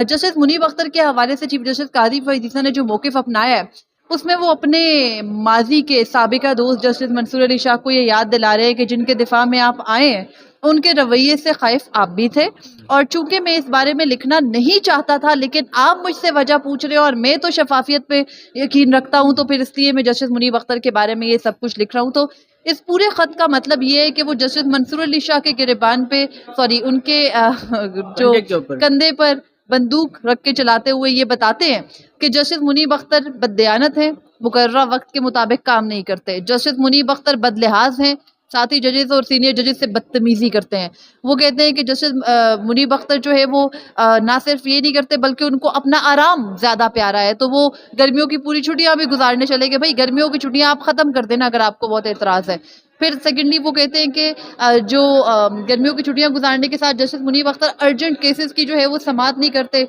Justice Munib Akhtar के हवाले से चीफ जस्टिस कादी फैज़ ने जो मौक़िफ़ अपनाया है, उसमें वो अपने माज़ी के साबिका दोस्त जस्टिस मंसूर अली शाह को ये याद दिला रहे हैं कि जिनके दिफा में आप आए हैं, उनके रवैये से ख़ाइफ़ आप भी थे, और चूंकि मैं इस बारे में लिखना नहीं चाहता था, लेकिन आप मुझसे वजह पूछ रहे हो और मैं तो शफाफियत पे यकीन रखता हूँ, तो फिर इसलिए मैं जस्टिस मुनीब अख्तर के बारे में ये सब कुछ लिख रहा हूँ। तो इस पूरे खत का मतलब ये है कि वो जस्टिस मंसूर अली शाह के गिरबान पे, सॉरी, उनके जो कंधे के ऊपर। कंधे पर बंदूक रख के चलाते हुए ये बताते हैं कि जस्टिस मुनीब अख्तर बददियानत हैं, मुकर्ररा वक्त के मुताबिक काम नहीं करते। जस्टिस मुनीब अख्तर बदलिहाज हैं, साथ ही जजेस और सीनियर जजेस से बदतमीजी करते हैं। वो कहते हैं कि जस्टिस मुनीब अख्तर जो है वो ना सिर्फ ये नहीं करते, बल्कि उनको अपना आराम ज्यादा प्यारा है। तो वो गर्मियों की पूरी छुट्टियां भी गुजारने चले गए। भाई, गर्मियों की छुट्टियां आप खत्म कर देना अगर आपको बहुत एतराज है। फिर सेकेंडली वो कहते हैं कि जो गर्मियों की छुट्टियां गुजारने के साथ justice Munib Akhtar urgent cases की जो है वो समाअत नहीं करते।